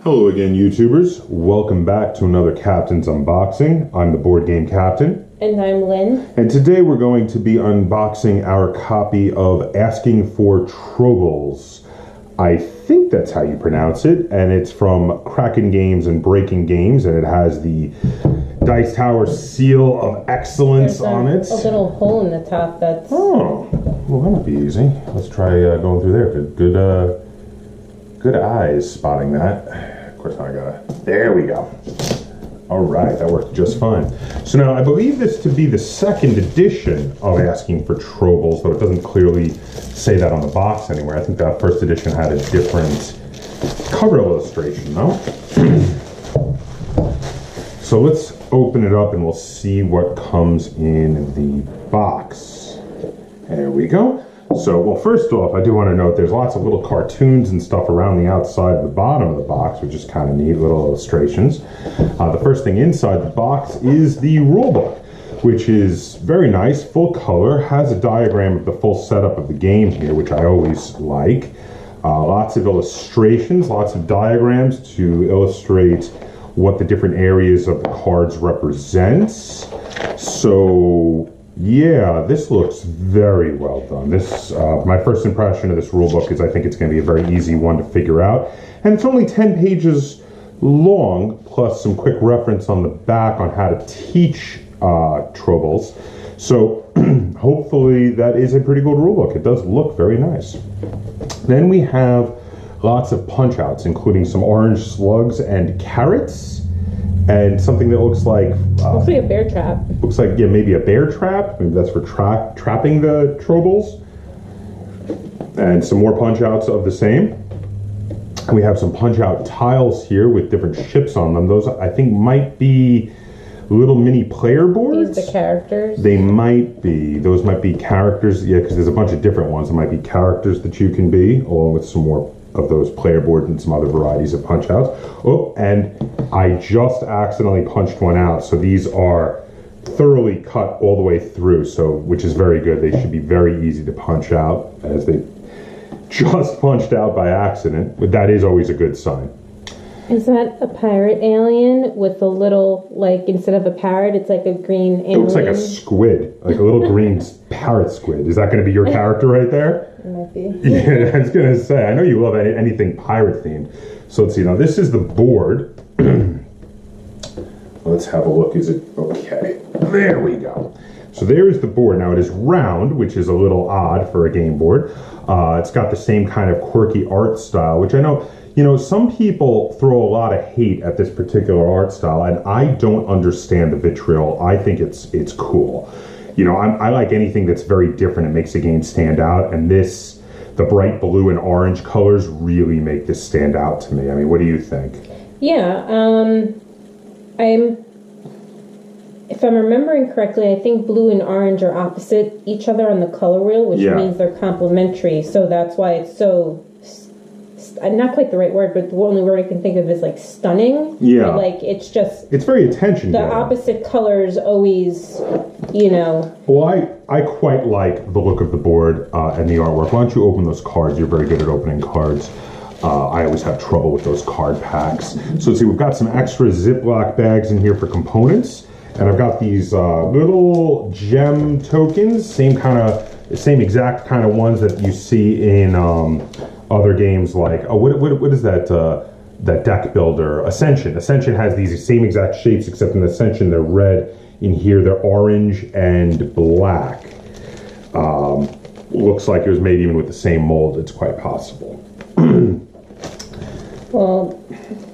Hello again, YouTubers. Welcome back to another Kaptain's Unboxing. I'm the board game Kaptain. And I'm Lynn. And today we're going to be unboxing our copy of Asking for Trobils. I think that's how you pronounce it. And it's from Kraken Games and Breaking Games. And it has the Dice Tower seal of excellence on it. A little hole in the top that's... Oh, well, that might be easy. Let's try going through there. Good eyes spotting that. Of course, now I gotta... There we go. All right, that worked just fine. So now, I believe this to be the second edition of Asking for Trobils, though it doesn't clearly say that on the box anywhere. I think that first edition had a different cover illustration, no? So let's open it up and we'll see what comes in the box. There we go. So, well, first off, I do want to note there's lots of little cartoons and stuff around the outside of the bottom of the box, which is kind of neat, little illustrations. The first thing inside the box is the rulebook, which is very nice, full color, has a diagram of the full setup of the game here, which I always like. Lots of illustrations, lots of diagrams to illustrate what the different areas of the cards represents. So... yeah, this looks very well done. This, my first impression of this rulebook is I think it's going to be a very easy one to figure out. And it's only 10 pages long, plus some quick reference on the back on how to teach Trobils. So hopefully that is a pretty good rulebook. It does look very nice. Then we have lots of punch-outs, including some orange slugs and carrots. And something that looks like a bear trap. Looks like, yeah, maybe a bear trap. Maybe that's for trapping the Trobils. And some more punch outs of the same. And we have some punch out tiles here with different ships on them. Those I think might be little mini player boards. These the characters? They might be. Those might be characters. Yeah, because there's a bunch of different ones. There might be characters that you can be, along with some more of those player boards and some other varieties of punch outs. Oh, and I just accidentally punched one out. So these are thoroughly cut all the way through, so which is very good. They should be very easy to punch out, as they just punched out by accident. But that is always a good sign. Is that a pirate alien with a little, like, instead of a parrot, it's like a green alien? It looks like a squid, like a little green parrot squid. Is that going to be your character right there? It might be. Yeah, I was going to say, I know you love anything pirate themed. So let's see, now this is the board. Let's have a look. Is it okay? There we go. So there is the board. Now it is round, which is a little odd for a game board. It's got the same kind of quirky art style, which I know, you know, some people throw a lot of hate at this particular art style, and I don't understand the vitriol. I think it's cool. You know, I like anything that's very different and makes a game stand out, and the bright blue and orange colors really make this stand out to me. I mean, what do you think? Yeah, if I'm remembering correctly, I think blue and orange are opposite each other on the color wheel, which means they're complementary. So that's why it's so, not quite the right word, but the only word I can think of is like stunning. Yeah. But like it's very attention the getting. Opposite colors always, you know. Well, I quite like the look of the board and the artwork. Why don't you open those cards? You're very good at opening cards. I always have trouble with those card packs. So let's see, we've got some extra Ziploc bags in here for components. And I've got these little gem tokens, same exact kind of ones that you see in other games like, what is that that deck builder? Ascension. Ascension has these same exact shapes, except in Ascension they're red. In here they're orange and black. Looks like it was made even with the same mold. It's quite possible. Well,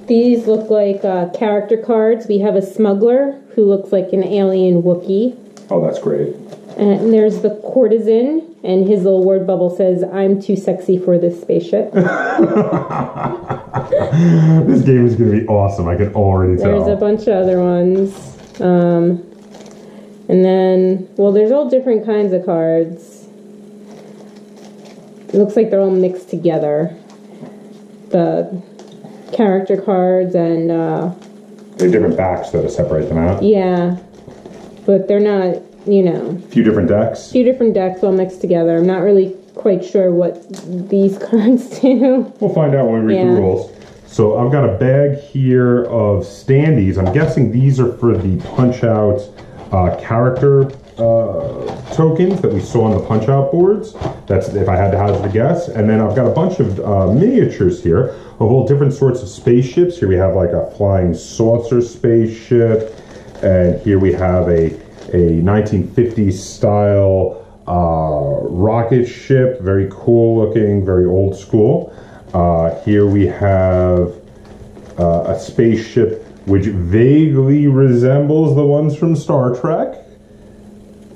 these look like character cards. We have a smuggler who looks like an alien Wookiee. Oh, that's great. And there's the courtesan, and his little word bubble says, "I'm too sexy for this spaceship." This game is going to be awesome. I can already tell. There's a bunch of other ones. And then, well, there's all different kinds of cards. It looks like they're all mixed together. The character cards and... They're different backs, though, to separate them out. Yeah. But they're not, you know... A few different decks? A few different decks all mixed together. I'm not really quite sure what these cards do. We'll find out when we read the rules. So I've got a bag here of standees. I'm guessing these are for the Punch-Out character tokens that we saw on the Punch-Out boards. That's if I had to hazard a guess. And then I've got a bunch of miniatures here of all different sorts of spaceships. Here we have like a flying saucer spaceship, and here we have a 1950s style rocket ship, very cool looking, very old school. Here we have a spaceship which vaguely resembles the ones from Star Trek.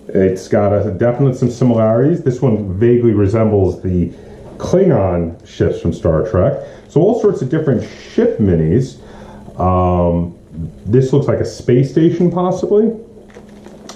It's got definitely some similarities. This one vaguely resembles the Klingon ships from Star Trek. So all sorts of different ship minis. This looks like a space station possibly.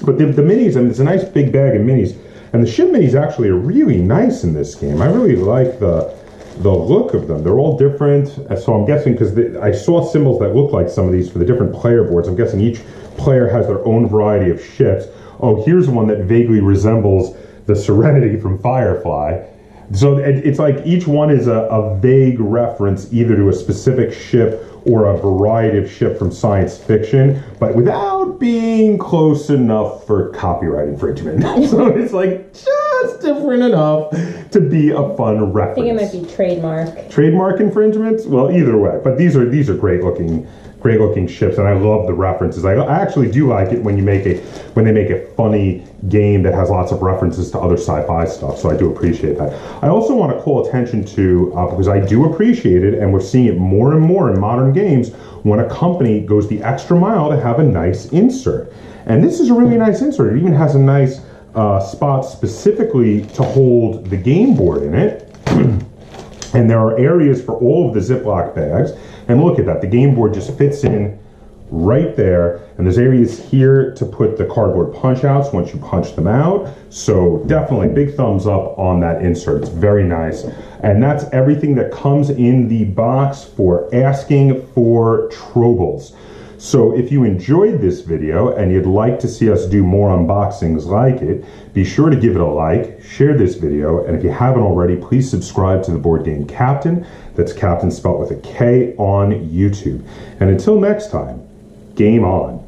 But the minis, I mean, it's a nice big bag of minis. And the ship minis actually are really nice in this game. I really like the look of them. They're all different. So I'm guessing, because I saw symbols that look like some of these for the different player boards. I'm guessing each player has their own variety of ships. Oh, here's one that vaguely resembles the Serenity from Firefly. So it's like each one is a vague reference either to a specific ship or a variety of ship from science fiction, but without being close enough for copyright infringement. So it's like just different enough to be a fun reference. I think it might be trademark. Trademark infringements? Well, either way. But these are great looking ships, and I love the references. I actually do like it when they make a funny game that has lots of references to other sci-fi stuff, so I do appreciate that. I also want to call attention to, because I do appreciate it, and we're seeing it more and more in modern games, when a company goes the extra mile to have a nice insert. And this is a really nice insert. It even has a nice spot specifically to hold the game board in it. And there are areas for all of the Ziploc bags. And look at that, the game board just fits in right there. And there's areas here to put the cardboard punch outs once you punch them out. So definitely big thumbs up on that insert. It's very nice. And that's everything that comes in the box for asking for Trobils. So if you enjoyed this video and you'd like to see us do more unboxings like it, be sure to give it a like, share this video, and if you haven't already, please subscribe to the board game Kaptain. That's Kaptain spelled with a K on YouTube. And until next time, game on.